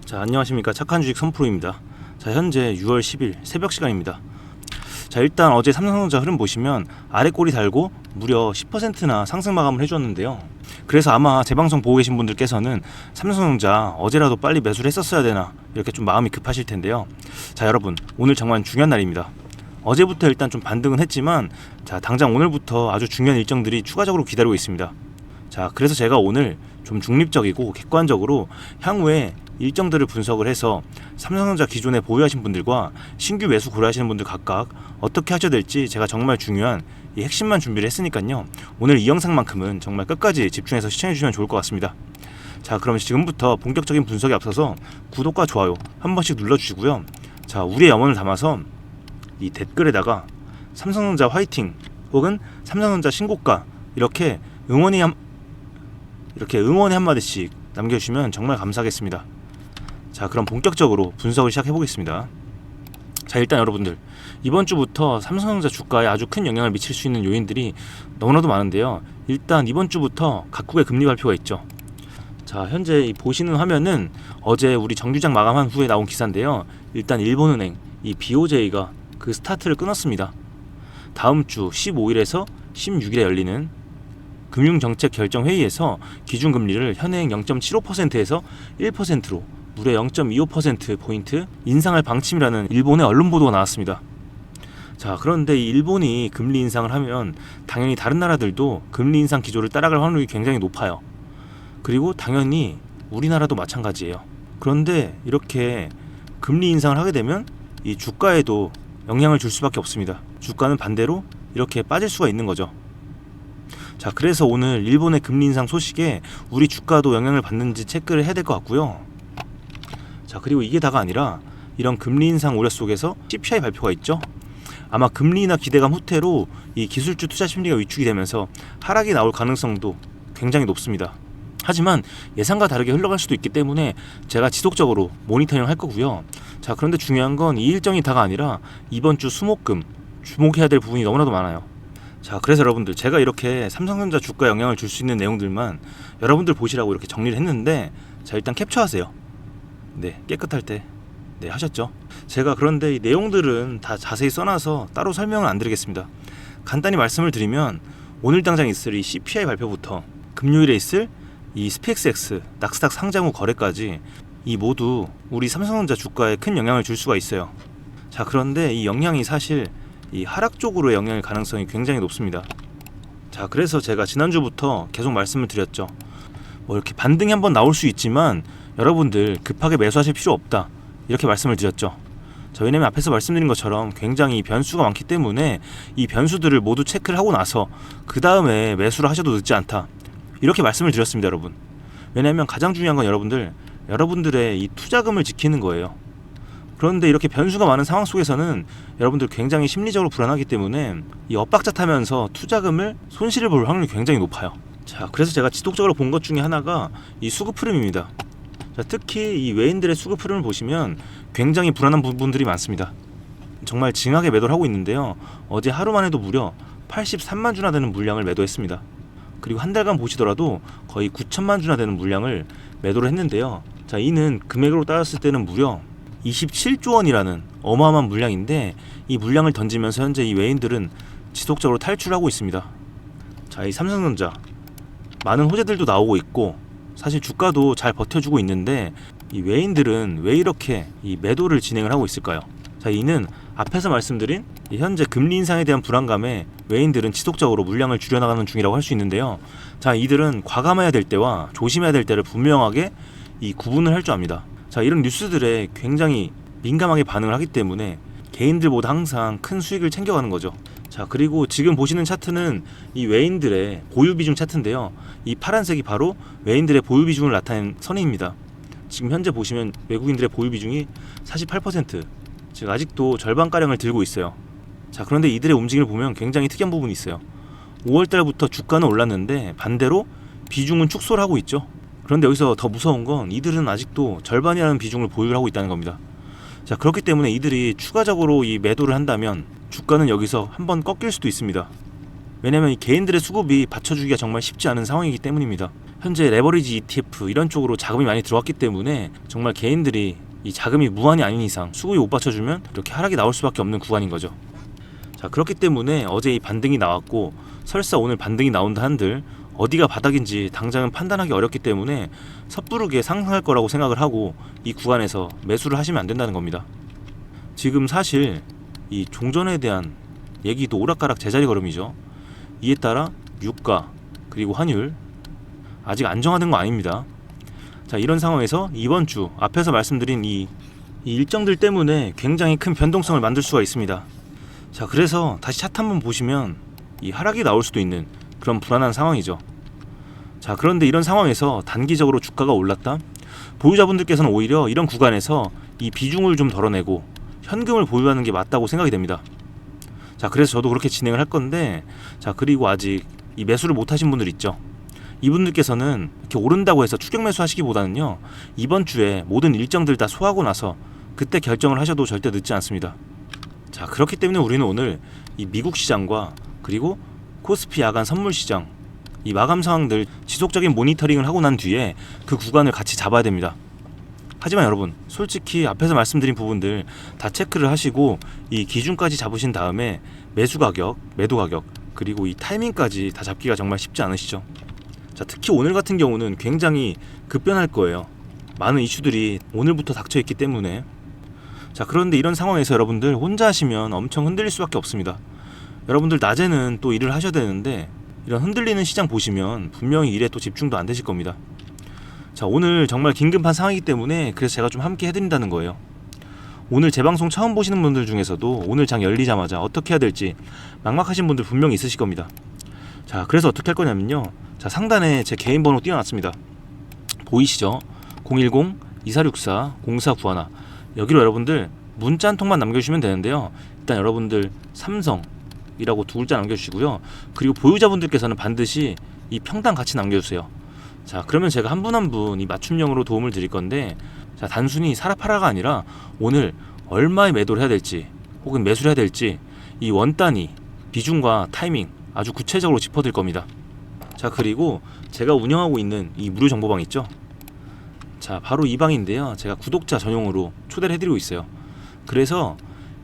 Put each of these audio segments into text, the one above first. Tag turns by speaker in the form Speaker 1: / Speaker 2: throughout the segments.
Speaker 1: 자, 안녕하십니까. 착한 주식 선프로입니다. 자, 현재 6월 10일 새벽 시간입니다. 자, 일단 어제 삼성전자 흐름 보시면 아래 꼬리 달고 무려 10%나 상승 마감을 해주었는데요. 그래서 아마 제 방송 보고 계신 분들께서는 삼성전자 어제라도 빨리 매수를 했었어야 되나 이렇게 좀 마음이 급하실 텐데요. 자, 여러분, 오늘 정말 중요한 날입니다. 어제부터 일단 좀 반등은 했지만, 자, 당장 오늘부터 아주 중요한 일정들이 추가적으로 기다리고 있습니다. 자, 그래서 제가 오늘 좀 중립적이고 객관적으로 향후에 일정들을 분석을 해서 삼성전자 기존에 보유하신 분들과 신규 매수 고려하시는 분들 각각 어떻게 하셔야 될지 제가 정말 중요한 이 핵심만 준비를 했으니까요. 오늘 이 영상만큼은 정말 끝까지 집중해서 시청해 주시면 좋을 것 같습니다. 자, 그럼 지금부터 본격적인 분석에 앞서서 구독과 좋아요 한 번씩 눌러주시고요. 자, 우리의 염원을 담아서 이 댓글에다가 삼성전자 화이팅 혹은 삼성전자 신고가 이렇게 응원의 한마디씩 남겨주시면 정말 감사하겠습니다. 자, 그럼 본격적으로 분석을 시작해 보겠습니다. 자, 일단 여러분들, 이번 주부터 삼성전자 주가에 아주 큰 영향을 미칠 수 있는 요인들이 너무나도 많은데요. 일단 이번 주부터 각국의 금리 발표가 있죠. 자, 현재 보시는 화면은 어제 우리 정규장 마감한 후에 나온 기사인데요. 일단 일본은행 이 BOJ가 그 스타트를 끊었습니다. 다음 주 15일에서 16일에 열리는 금융정책결정회의에서 기준금리를 현행 0.75%에서 1%로 무려 0.25%포인트 인상할 방침이라는 일본의 언론 보도가 나왔습니다. 자, 그런데 이 일본이 금리 인상을 하면 당연히 다른 나라들도 금리 인상 기조를 따라갈 확률이 굉장히 높아요. 그리고 당연히 우리나라도 마찬가지예요. 그런데 이렇게 금리 인상을 하게 되면 이 주가에도 영향을 줄 수밖에 없습니다. 주가는 반대로 이렇게 빠질 수가 있는 거죠. 자, 그래서 오늘 일본의 금리 인상 소식에 우리 주가도 영향을 받는지 체크를 해야 될 것 같고요. 자, 그리고 이게 다가 아니라 이런 금리 인상 우려 속에서 CPI 발표가 있죠. 아마 금리나 기대감 후퇴로 이 기술주 투자 심리가 위축이 되면서 하락이 나올 가능성도 굉장히 높습니다. 하지만 예상과 다르게 흘러갈 수도 있기 때문에 제가 지속적으로 모니터링 할 거고요. 자, 그런데 중요한 건 이 일정이 다가 아니라 이번 주 수목금 주목해야 될 부분이 너무나도 많아요. 자, 그래서 여러분들, 제가 이렇게 삼성전자 주가에 영향을 줄 수 있는 내용들만 여러분들 보시라고 이렇게 정리를 했는데, 자, 일단 캡처하세요. 네, 깨끗할 때 네, 하셨죠? 제가 그런데 이 내용들은 다 자세히 써놔서 따로 설명을 안 드리겠습니다. 간단히 말씀을 드리면 오늘 당장 있을 이 CPI 발표부터 금요일에 있을 이 SPXX 낙스닥 상장 후 거래까지 이 모두 우리 삼성전자 주가에 큰 영향을 줄 수가 있어요. 자, 그런데 이 영향이 사실 이 하락 쪽으로의 영향일 가능성이 굉장히 높습니다. 자, 그래서 제가 지난주부터 계속 말씀을 드렸죠. 뭐 이렇게 반등이 한번 나올 수 있지만 여러분들 급하게 매수하실 필요 없다, 이렇게 말씀을 드렸죠. 자, 왜냐면 앞에서 말씀드린 것처럼 굉장히 변수가 많기 때문에 이 변수들을 모두 체크를 하고 나서 그 다음에 매수를 하셔도 늦지 않다, 이렇게 말씀을 드렸습니다, 여러분. 왜냐면 가장 중요한 건 여러분들의 이 투자금을 지키는 거예요. 그런데 이렇게 변수가 많은 상황 속에서는 여러분들 굉장히 심리적으로 불안하기 때문에 이 엇박자 타면서 투자금을 손실을 볼 확률이 굉장히 높아요. 자, 그래서 제가 지속적으로 본 것 중에 하나가 이 수급 흐름입니다. 자, 특히 이 외인들의 수급 흐름을 보시면 굉장히 불안한 부분들이 많습니다. 정말 징하게 매도를 하고 있는데요. 어제 하루만 해도 무려 83만 주나 되는 물량을 매도했습니다. 그리고 한 달간 보시더라도 거의 9천만 주나 되는 물량을 매도를 했는데요. 자, 이는 금액으로 따졌을 때는 무려 27조 원이라는 어마어마한 물량인데, 이 물량을 던지면서 현재 이 외인들은 지속적으로 탈출하고 있습니다. 자, 이 삼성전자 많은 호재들도 나오고 있고 사실 주가도 잘 버텨주고 있는데, 이 외인들은 왜 이렇게 이 매도를 진행을 하고 있을까요? 자, 이는 앞에서 말씀드린 이 현재 금리 인상에 대한 불안감에 외인들은 지속적으로 물량을 줄여나가는 중이라고 할 수 있는데요. 자, 이들은 과감해야 될 때와 조심해야 될 때를 분명하게 이 구분을 할 줄 압니다. 자, 이런 뉴스들에 굉장히 민감하게 반응을 하기 때문에 개인들보다 항상 큰 수익을 챙겨가는 거죠. 자, 그리고 지금 보시는 차트는 이 외인들의 보유 비중 차트인데요. 이 파란색이 바로 외인들의 보유 비중을 나타낸 선입니다. 지금 현재 보시면 외국인들의 보유 비중이 48%, 즉 아직도 절반가량을 들고 있어요. 자, 그런데 이들의 움직임을 보면 굉장히 특이한 부분이 있어요. 5월달부터 주가는 올랐는데 반대로 비중은 축소를 하고 있죠. 그런데 여기서 더 무서운 건 이들은 아직도 절반이라는 비중을 보유를 하고 있다는 겁니다. 자, 그렇기 때문에 이들이 추가적으로 이 매도를 한다면 주가는 여기서 한번 꺾일 수도 있습니다. 왜냐면 이 개인들의 수급이 받쳐주기가 정말 쉽지 않은 상황이기 때문입니다. 현재 레버리지 ETF 이런 쪽으로 자금이 많이 들어왔기 때문에 정말 개인들이 이 자금이 무한이 아닌 이상 수급이 못 받쳐주면 이렇게 하락이 나올 수밖에 없는 구간인 거죠. 자, 그렇기 때문에 어제 이 반등이 나왔고 설사 오늘 반등이 나온다 한들 어디가 바닥인지 당장은 판단하기 어렵기 때문에 섣부르게 상승할 거라고 생각을 하고 이 구간에서 매수를 하시면 안 된다는 겁니다. 지금 사실 이 종전에 대한 얘기도 오락가락 제자리 걸음이죠. 이에 따라 유가 그리고 환율 아직 안정화된 거 아닙니다. 자, 이런 상황에서 이번 주 앞에서 말씀드린 이 일정들 때문에 굉장히 큰 변동성을 만들 수가 있습니다. 자, 그래서 다시 차트 한번 보시면 이 하락이 나올 수도 있는 그런 불안한 상황이죠. 자, 그런데 이런 상황에서 단기적으로 주가가 올랐다? 보유자분들께서는 오히려 이런 구간에서 이 비중을 좀 덜어내고 현금을 보유하는 게 맞다고 생각이 됩니다. 자, 그래서 저도 그렇게 진행을 할 건데, 자, 그리고 아직 이 매수를 못 하신 분들 있죠. 이분들께서는 이렇게 오른다고 해서 추격 매수 하시기보다는요, 이번 주에 모든 일정들 다 소화하고 나서 그때 결정을 하셔도 절대 늦지 않습니다. 자, 그렇기 때문에 우리는 오늘 이 미국 시장과 그리고 코스피 야간 선물 시장 이 마감 상황들 지속적인 모니터링을 하고 난 뒤에 그 구간을 같이 잡아야 됩니다. 하지만 여러분, 솔직히 앞에서 말씀드린 부분들 다 체크를 하시고 이 기준까지 잡으신 다음에 매수 가격, 매도 가격, 그리고 이 타이밍까지 다 잡기가 정말 쉽지 않으시죠? 자, 특히 오늘 같은 경우는 굉장히 급변할 거예요. 많은 이슈들이 오늘부터 닥쳐 있기 때문에. 자, 그런데 이런 상황에서 여러분들 혼자 하시면 엄청 흔들릴 수밖에 없습니다. 여러분들 낮에는 또 일을 하셔야 되는데 이런 흔들리는 시장 보시면 분명히 일에 또 집중도 안 되실 겁니다. 자, 오늘 정말 긴급한 상황이기 때문에 그래서 제가 좀 함께 해드린다는 거예요. 오늘 제 방송 처음 보시는 분들 중에서도 오늘 장 열리자마자 어떻게 해야 될지 막막하신 분들 분명히 있으실 겁니다. 자, 그래서 어떻게 할 거냐면요, 자, 상단에 제 개인 번호 띄워놨습니다. 보이시죠? 010-2464-0491 여기로 여러분들 문자 한 통만 남겨주시면 되는데요. 일단 여러분들 삼성이라고 두 글자 남겨주시고요. 그리고 보유자분들께서는 반드시 이 평당 같이 남겨주세요. 자, 그러면 제가 한 분 한 분 이 맞춤형으로 도움을 드릴 건데, 자, 단순히 사라 파라가 아니라 오늘 얼마에 매도를 해야 될지 혹은 매수를 해야 될지 이 원 단위 비중과 타이밍 아주 구체적으로 짚어드릴 겁니다. 자, 그리고 제가 운영하고 있는 이 무료 정보방 있죠? 자, 바로 이 방인데요, 제가 구독자 전용으로 초대를 해드리고 있어요. 그래서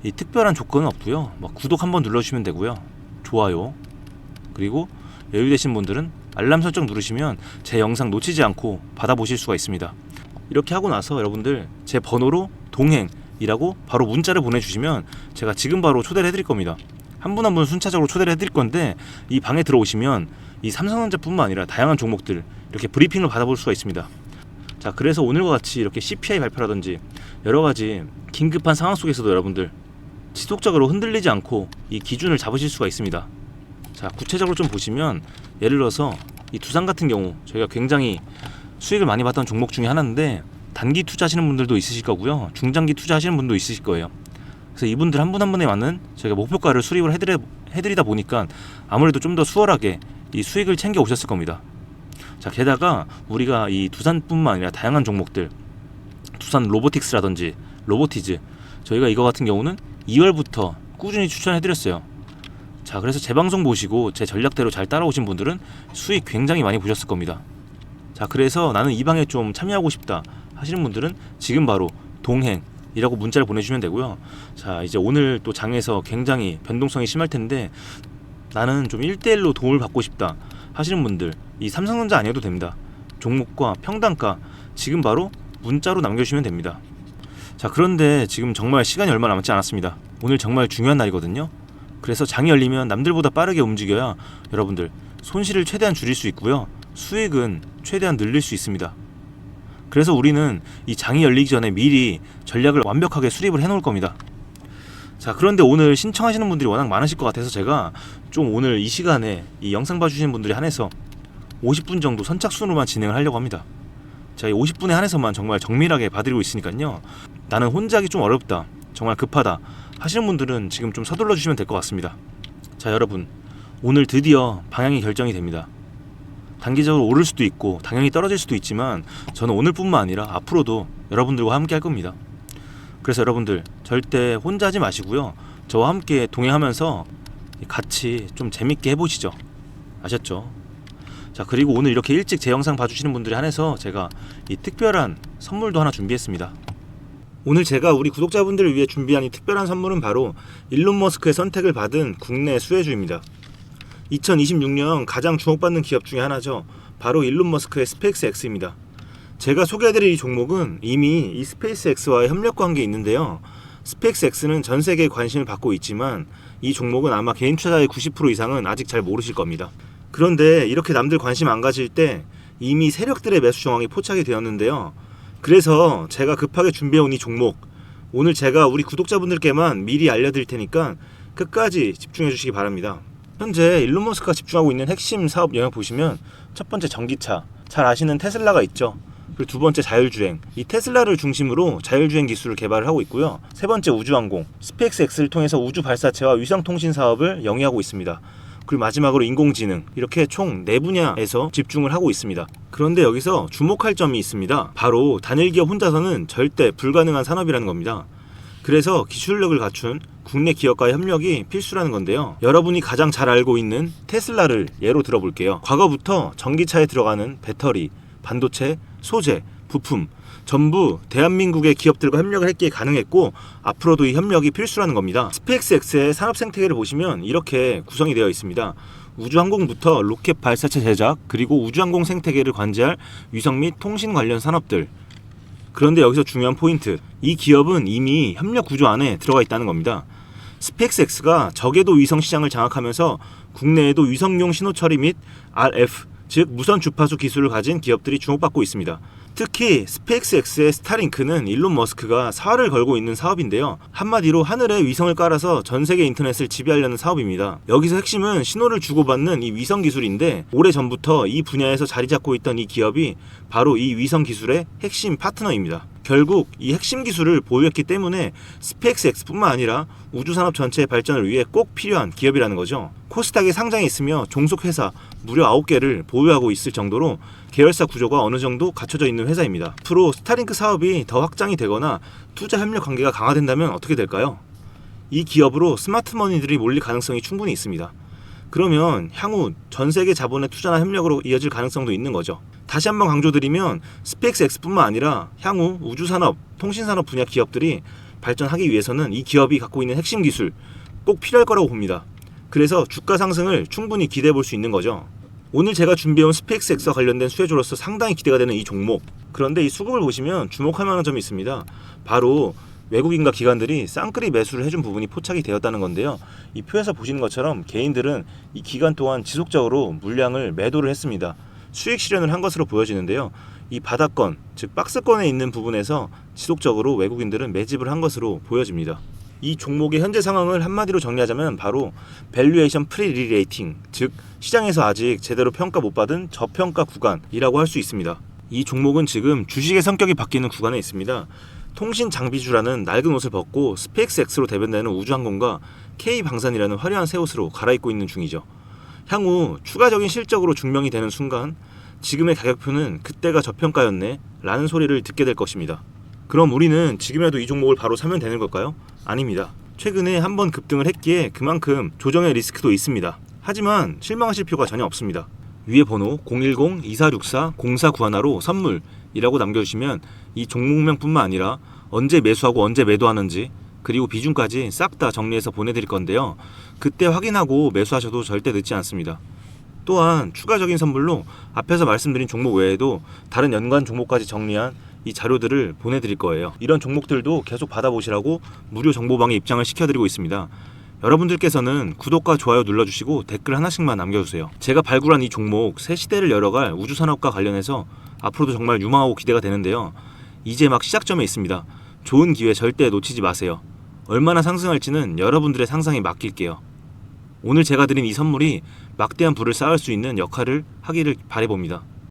Speaker 1: 이 특별한 조건은 없고요, 뭐 구독 한번 눌러주시면 되고요, 좋아요, 그리고 여유되신 분들은 알람 설정 누르시면 제 영상 놓치지 않고 받아보실 수가 있습니다. 이렇게 하고 나서 여러분들 제 번호로 동행이라고 바로 문자를 보내주시면 제가 지금 바로 초대를 해드릴 겁니다. 한 분 한 분 순차적으로 초대를 해드릴 건데, 이 방에 들어오시면 이 삼성전자뿐만 아니라 다양한 종목들 이렇게 브리핑을 받아볼 수가 있습니다. 자, 그래서 오늘과 같이 이렇게 CPI 발표라든지 여러가지 긴급한 상황 속에서도 여러분들 지속적으로 흔들리지 않고 이 기준을 잡으실 수가 있습니다. 자, 구체적으로 좀 보시면 예를 들어서 이 두산 같은 경우 저희가 굉장히 수익을 많이 봤던 종목 중에 하나인데, 단기 투자하시는 분들도 있으실 거고요, 중장기 투자하시는 분도 있으실 거예요. 그래서 이분들 한 분 한 분에 맞는 저희가 목표가를 수립을 해드리다 보니까 아무래도 좀 더 수월하게 이 수익을 챙겨 오셨을 겁니다. 자, 게다가 우리가 이 두산뿐만 아니라 다양한 종목들, 두산 로보틱스라든지 로보티즈, 저희가 이거 같은 경우는 2월부터 꾸준히 추천해드렸어요. 자, 그래서 제 방송 보시고 제 전략대로 잘 따라오신 분들은 수익 굉장히 많이 보셨을 겁니다. 자, 그래서 나는 이 방에 좀 참여하고 싶다 하시는 분들은 지금 바로 동행이라고 문자를 보내주시면 되고요. 자, 이제 오늘 또 장에서 굉장히 변동성이 심할 텐데 나는 좀 1대1로 도움을 받고 싶다 하시는 분들, 이 삼성전자 아니어도 됩니다. 종목과 평단가 지금 바로 문자로 남겨주시면 됩니다. 자, 그런데 지금 정말 시간이 얼마 남지 않았습니다. 오늘 정말 중요한 날이거든요. 그래서 장이 열리면 남들보다 빠르게 움직여야 여러분들 손실을 최대한 줄일 수 있고요, 수익은 최대한 늘릴 수 있습니다. 그래서 우리는 이 장이 열리기 전에 미리 전략을 완벽하게 수립을 해놓을 겁니다. 자, 그런데 오늘 신청하시는 분들이 워낙 많으실 것 같아서 제가 좀 오늘 이 시간에 이 영상 봐주시는 분들이 한해서 50분 정도 선착순으로만 진행을 하려고 합니다. 자, 이 50분에 한해서만 정말 정밀하게 봐드리고 있으니까요, 나는 혼자 하기 좀 어렵다, 정말 급하다 하시는 분들은 지금 좀 서둘러 주시면 될 것 같습니다. 자, 여러분, 오늘 드디어 방향이 결정이 됩니다. 단기적으로 오를 수도 있고 당연히 떨어질 수도 있지만 저는 오늘뿐만 아니라 앞으로도 여러분들과 함께 할 겁니다. 그래서 여러분들 절대 혼자 하지 마시고요, 저와 함께 동행하면서 같이 좀 재밌게 해보시죠. 아셨죠? 자, 그리고 오늘 이렇게 일찍 제 영상 봐주시는 분들에 한해서 제가 이 특별한 선물도 하나 준비했습니다. 오늘 제가 우리 구독자분들을 위해 준비한 이 특별한 선물은 바로 일론 머스크의 선택을 받은 국내 수혜주입니다. 2026년 가장 주목받는 기업 중에 하나죠. 바로 일론 머스크의 스페이스X입니다. 제가 소개해드릴 이 종목은 이미 이 스페이스X와의 협력 관계에 있는데요. 스페이스X는 전 세계에 관심을 받고 있지만 이 종목은 아마 개인 투자자의 90% 이상은 아직 잘 모르실 겁니다. 그런데 이렇게 남들 관심 안 가질 때 이미 세력들의 매수 정황이 포착이 되었는데요. 그래서 제가 급하게 준비해온 이 종목, 오늘 제가 우리 구독자분들께만 미리 알려드릴 테니까 끝까지 집중해 주시기 바랍니다. 현재 일론 머스크가 집중하고 있는 핵심 사업 영역 보시면 첫 번째 전기차, 잘 아시는 테슬라가 있죠. 그리고 두 번째 자율주행, 이 테슬라를 중심으로 자율주행 기술을 개발을 하고 있고요. 세 번째 우주항공, 스페이스X를 통해서 우주 발사체와 위성통신 사업을 영위하고 있습니다. 그리고 마지막으로 인공지능, 이렇게 총 4분야에서 집중을 하고 있습니다. 그런데 여기서 주목할 점이 있습니다. 바로 단일 기업 혼자서는 절대 불가능한 산업이라는 겁니다. 그래서 기술력을 갖춘 국내 기업과의 협력이 필수라는 건데요. 여러분이 가장 잘 알고 있는 테슬라를 예로 들어볼게요. 과거부터 전기차에 들어가는 배터리, 반도체, 소재, 부품 전부 대한민국의 기업들과 협력을 했기에 가능했고 앞으로도 이 협력이 필수라는 겁니다. 스페이스X의 산업 생태계를 보시면 이렇게 구성이 되어 있습니다. 우주항공부터 로켓 발사체 제작, 그리고 우주항공 생태계를 관제할 위성 및 통신 관련 산업들. 그런데 여기서 중요한 포인트, 이 기업은 이미 협력 구조 안에 들어가 있다는 겁니다. 스페이스X가 저궤도 위성 시장을 장악하면서 국내에도 위성용 신호 처리 및 RF, 즉 무선 주파수 기술을 가진 기업들이 주목받고 있습니다. 특히 스페이스X의 스타링크는 일론 머스크가 사활을 걸고 있는 사업인데요. 한마디로 하늘에 위성을 깔아서 전 세계 인터넷을 지배하려는 사업입니다. 여기서 핵심은 신호를 주고받는 이 위성 기술인데 오래전부터 이 분야에서 자리 잡고 있던 이 기업이 바로 이 위성 기술의 핵심 파트너입니다. 결국 이 핵심 기술을 보유했기 때문에 스페이스X뿐만 아니라 우주산업 전체의 발전을 위해 꼭 필요한 기업이라는 거죠. 코스닥에 상장해 있으며 종속 회사 무려 9개를 보유하고 있을 정도로 계열사 구조가 어느 정도 갖춰져 있는 회사입니다. 앞으로 스타링크 사업이 더 확장이 되거나 투자 협력 관계가 강화된다면 어떻게 될까요? 이 기업으로 스마트머니들이 몰릴 가능성이 충분히 있습니다. 그러면 향후 전 세계 자본의 투자나 협력으로 이어질 가능성도 있는 거죠. 다시 한번 강조드리면 스페이스X뿐만 아니라 향후 우주산업, 통신산업 분야 기업들이 발전하기 위해서는 이 기업이 갖고 있는 핵심 기술 꼭 필요할 거라고 봅니다. 그래서 주가 상승을 충분히 기대해 볼 수 있는 거죠. 오늘 제가 준비해온 스페이스X와 관련된 수혜주로서 상당히 기대가 되는 이 종목. 그런데 이 수급을 보시면 주목할 만한 점이 있습니다. 바로 외국인과 기관들이 쌍끌이 매수를 해준 부분이 포착이 되었다는 건데요. 이 표에서 보시는 것처럼 개인들은 이 기간 동안 지속적으로 물량을 매도를 했습니다. 수익 실현을 한 것으로 보여지는데요. 이 바닥권, 즉 박스권에 있는 부분에서 지속적으로 외국인들은 매집을 한 것으로 보여집니다. 이 종목의 현재 상황을 한마디로 정리하자면 바로 밸류에이션 프리리레이팅, 즉 시장에서 아직 제대로 평가 못 받은 저평가 구간이라고 할 수 있습니다. 이 종목은 지금 주식의 성격이 바뀌는 구간에 있습니다. 통신 장비주라는 낡은 옷을 벗고 스페이스X로 대변되는 우주항공과 K방산이라는 화려한 새 옷으로 갈아입고 있는 중이죠. 향후 추가적인 실적으로 증명이 되는 순간 지금의 가격표는 그때가 저평가였네 라는 소리를 듣게 될 것입니다. 그럼 우리는 지금이라도 이 종목을 바로 사면 되는 걸까요? 아닙니다. 최근에 한번 급등을 했기에 그만큼 조정의 리스크도 있습니다. 하지만 실망하실 필요가 전혀 없습니다. 위에 번호 010-2464-0491로 선물이라고 남겨주시면 이 종목명뿐만 아니라 언제 매수하고 언제 매도하는지 그리고 비중까지 싹 다 정리해서 보내드릴 건데요. 그때 확인하고 매수하셔도 절대 늦지 않습니다. 또한 추가적인 선물로 앞에서 말씀드린 종목 외에도 다른 연관 종목까지 정리한 이 자료들을 보내드릴 거예요. 이런 종목들도 계속 받아보시라고 무료 정보방에 입장을 시켜드리고 있습니다. 여러분들께서는 구독과 좋아요 눌러주시고 댓글 하나씩만 남겨주세요. 제가 발굴한 이 종목 새 시대를 열어갈 우주산업과 관련해서 앞으로도 정말 유망하고 기대가 되는데요. 이제 막 시작점에 있습니다. 좋은 기회 절대 놓치지 마세요. 얼마나 상승할지는 여러분들의 상상에 맡길게요. 오늘 제가 드린 이 선물이 막대한 부를 쌓을 수 있는 역할을 하기를 바라봅니다.